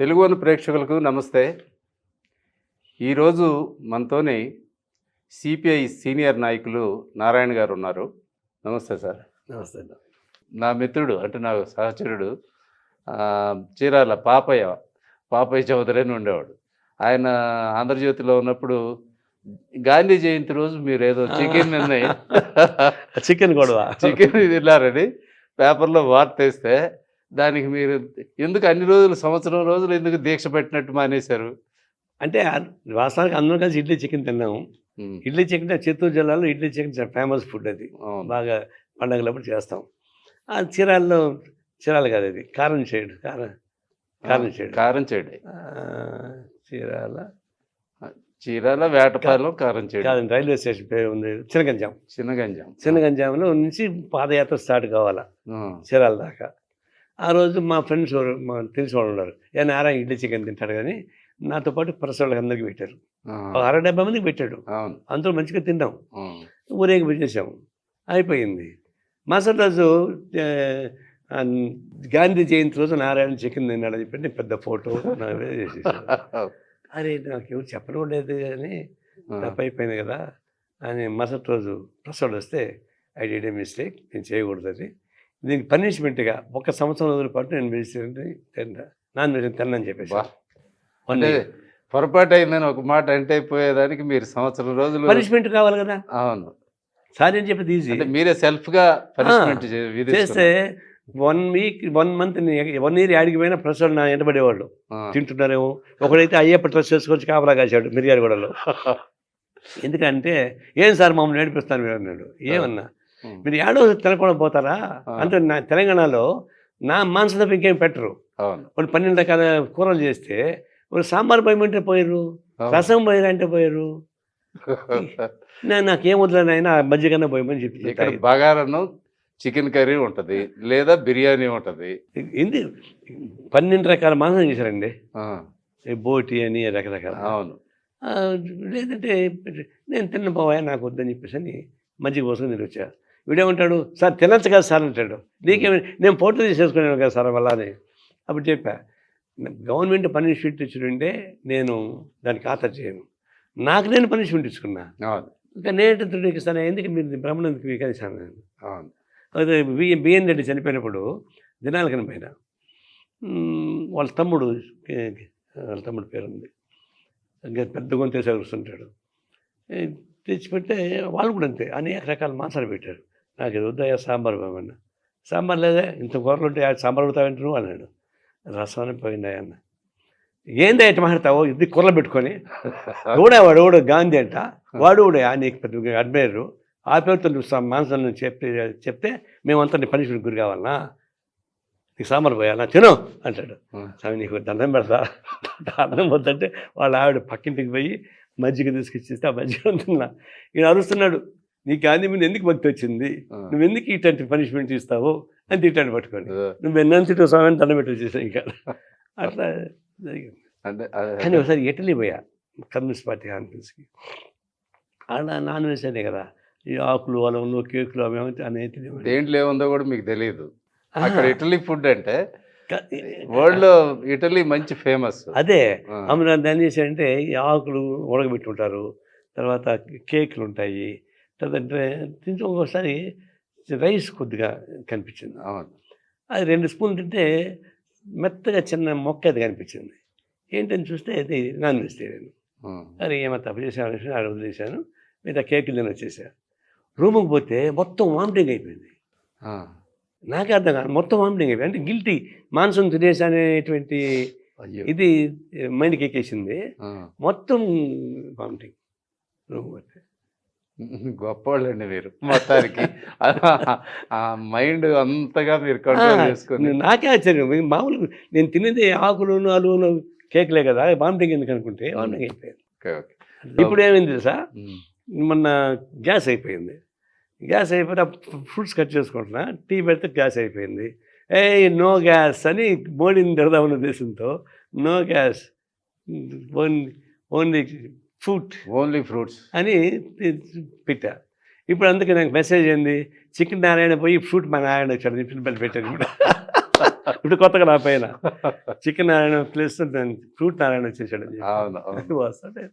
Telugu one ప్రేక్షకులకు నమస్తే. ఈరోజు మనతోని సిపిఐ సీనియర్ నాయకులు నారాయణ గారు ఉన్నారు. నమస్తే సార్. నమస్తే. నా మిత్రుడు అంటే నా సహచరుడు చీరాల పాపయ్య చౌదరి అని ఉండేవాడు. ఆయన ఆంధ్రజ్యోతిలో ఉన్నప్పుడు గాంధీ జయంతి రోజు మీరు ఏదో చికెన్ గొడవ చికెన్ తిన్నారని పేపర్లో వార్త వేస్తే దానికి మీరు ఎందుకు అన్ని రోజులు సంవత్సరం రోజులు ఎందుకు దీక్ష పెట్టినట్టు మానేశారు? అంటే వాస్తవానికి అందరం కలిసి ఇడ్లీ చికెన్ తిన్నాము. ఇడ్లీ చికెన్ చిత్తూరు జిల్లాలో ఇడ్లీ చికెన్ ఫేమస్ ఫుడ్. అది బాగా పండగలప్పుడు చేస్తాం. చీరాల కాదు, అది కారం చేడు చీరాల వేటపాలెం కారం చేడు రైల్వే స్టేషన్ పేరు ఉంది. చిన్నగంజాంలో నుంచి పాదయాత్ర స్టార్ట్ కావాలా చీరాల దాకా. ఆ రోజు మా ఫ్రెండ్స్ తెలిసిన వాళ్ళు ఉన్నారు. నారాయణ ఇడ్లీ చికెన్ తింటాడు కానీ నాతో పాటు ప్రెస్ వాళ్ళకి అందరికీ పెట్టారు. 60-70 మందికి పెట్టాడు. అందరూ మంచిగా తిన్నాం, ఊరేగి పెట్టేసాము, అయిపోయింది. మరుసటి రోజు గాంధీ జయంతి రోజు నారాయణ చికెన్ తిన్నాడని చెప్పి పెద్ద ఫోటో చేసేసాడు. అరే నాకు ఎవరు చెప్పడం లేదు కానీ తప్పు అయిపోయింది కదా అని. మరుసటి రోజు ప్రెస్ వాళ్ళు వస్తే ఐ డిడ్ ఏ మిస్టేక్, నేను చేయకూడదు, అది దీనికి పనిష్మెంట్గా 1 సంవత్సరం రోజుల పాటు నేను వెజిటేరియన్ నాన్ వెజిటేరియన్ తిన్నాను చెప్పేసి. అంటే పొరపాటు అయిందని ఒక మాట అంటే అయిపోయేదానికి మీరు సంవత్సరం రోజులు పనిష్మెంట్ కావాలి కదా. అవును సారీ అని చెప్పేది ఈజీ. మీరే సెల్ఫ్గా పనిష్మెంట్ చేస్తే 1 వీక్ 1 మంత్ 1 ఇయర్ యాడికి పోయినా ప్రెస్ వాళ్ళు నా ఎంటబడేవాళ్ళు. తింటున్నారేమో. ఒకడైతే అయ్యప్ప డ్రెస్ వేసుకొచ్చి కాపలా కాశాడు మిర్యాలగూడలో. ఎందుకంటే ఏం సార్ మమ్మల్ని ఏడిపిస్తాను మీరు అన్నాడు. ఏమన్నా మీరు ఏడో తినకుండా పోతారా అంటే, నా తెలంగాణలో నా మాంసం తప్ప ఇంకేం పెట్టరు. వాళ్ళు 12 రకాల కూరలు చేస్తే వాళ్ళు సాంబార్ పోయమంటే పోయారు, రసం పోయారు అంటే పోయారు. నాకేం వదిలేనైనా మజ్జిగన్నా పోయమని చెప్పి. ఇక్కడ బగారన్నం చికెన్ కర్రీ ఉంటుంది లేదా బిర్యానీ ఉంటుంది. ఇది 12 రకాల మాంసం చేశారండి, బోటి అని రకరకాల. అవును. లేదంటే నేను తిన్న పోయా నాకు వద్దని చెప్పేసి అని మజ్జిగ పోసుకొని నేను వచ్చా. వీడేమంటాడు, సార్ తినచ్చు కదా సార్ అంటాడు. నీకేమి నేను ఫోటో తీసేసుకున్నాను కదా సార్ వల్ల అని. అప్పుడు చెప్పా, గవర్నమెంట్ పనిష్మెంట్ ఇచ్చుంటే నేను దానికి ఖాతరు చేయను, నాకు నేను పనిష్మెంట్ ఇచ్చుకున్నా. ఇంకా నేను ఇస్తాను, ఎందుకు మీరు బ్రహ్మణందుకు వికరిస్తాను నేను. అదే బిఎన్ రెడ్డి చనిపోయినప్పుడు దినాల కనిపోయిన వాళ్ళ తమ్ముడు పేరు ఉంది, పెద్ద గొంతేసి కూర్చుంటాడు. తెచ్చిపెడితే వాళ్ళు కూడా అంతే అనేక రకాల మాంసాలు పెట్టారు. నాకు ఇది వద్దయా సాంబార్ పోయమన్నా. సాంబార్ లేదా, ఇంత కూరలు ఉంటే సాంబార్ అడుగుతావంటే నువ్వు అన్నాడు. రసం అని పోయిందా అన్న. ఏందా ఎట్ట మాట్లాడతావు, ఇది కూరలు పెట్టుకొని వాడు గాంధీ అంట, వాడు నీకు పెద్ద అడ్మైరు, ఆ పేరుతో మాంసం చెప్తే మేమంతా నీ పనిష్మెంట్ గురి కావాలన్నా, నీకు సాంబార్ పోయాలా తిను అంటాడు. స్వామి నీకు దండం పెడతా. అన్నం వద్దంటే వాళ్ళ ఆవిడ పక్కింటికి పోయి మజ్జిగ తీసుకొచ్చేస్తే ఆ మజ్జిగ ఉంటున్నా. ఈయన అరుస్తున్నాడు, నీకు గాంధీ మీద ఎందుకు భక్తి వచ్చింది, నువ్వు ఎందుకు ఇట్లాంటి పనిష్మెంట్ ఇస్తావు అని తిట్టాడు పట్టుకొని. నువ్వు ఎన్న తిట్టు స్వామిని దండం పెట్టి వచ్చేసావు. ఇంకా అట్లా జరిగింది. కానీ ఒకసారి ఇటలీ పోయా కమ్యూనిస్ట్ పార్టీ కాన్ఫరెన్స్కి. ఆడ నాన్ వెజ్ అనే కదా, ఈ ఆకులు అలంలో కేకులు అవి అనేది దేంట్లో ఏముందో కూడా మీకు తెలియదు. అక్కడ ఇటలీ ఫుడ్ అంటే వరల్డ్ లో ఇటలీ మంచి ఫేమస్. అదే అమ్మ దాన్ని చేశారంటే ఈ ఆకులు ఉడకబెట్టుంటారు, తర్వాత కేకులు ఉంటాయి, తర్వాత తింటే ఒక్కోసారి రైస్ కొద్దిగా కనిపించింది. అది 2 స్పూన్లు తింటే మెత్తగా చిన్న మొక్క అది కనిపించింది. ఏంటని చూస్తే అది నాన్ వెజిటేరియన్. అది ఏమో తప్పు చేశాను, ఆడ వదిలేశాను. మిగతా కేకులు తిని వచ్చేసాను. రూమ్కి పోతే మొత్తం వామిటింగ్ అయిపోయింది. నాకే అర్థం కాదు, మొత్తం వామిటింగ్ అయిపోయింది. అంటే గిల్టీ మాంసం తినేసి అనేటువంటి ఇది మైండ్కి ఎక్కేసింది. మొత్తం వామిటింగ్. రూమ్ పోతే గొప్పవాళ్ళండి మీరు మొత్తానికి. మైండ్ అంతగా మీరు కంట్రోల్ చేసుకుని. నాకే ఆశ్చర్యం, మామూలు నేను తినేది ఆకులు అలువులు కేకులే కదా, వామిటింగ్ ఎందుకు అనుకుంటే వామిటింగ్ అయిపోయింది. ఇప్పుడు ఏమైంది తెలుసా, మొన్న గ్యాస్ అయిపోయింది. గ్యాస్ అయిపోతే ఫ్రూట్స్ కట్ చేసుకుంటున్నా, టీ పెడితే గ్యాస్ అయిపోయింది. నో గ్యాస్ అని మోడీని తిడదామన్న ఉద్దేశంతో నో గ్యాస్, ఓన్లీ ఫ్రూట్స్ అని పెట్టా. ఇప్పుడు అందుకే నాకు మెసేజ్ ఏంది, చికెన్ నారాయణ పోయి ఫ్రూట్ మా నారాయణ వచ్చాడు పెట్టాను. ఇప్పుడు కొత్తగా నా పైన chicken Narayana place fruit Narayana వచ్చేసాడు అని చెప్పి. అవును అవును వస్తుంటే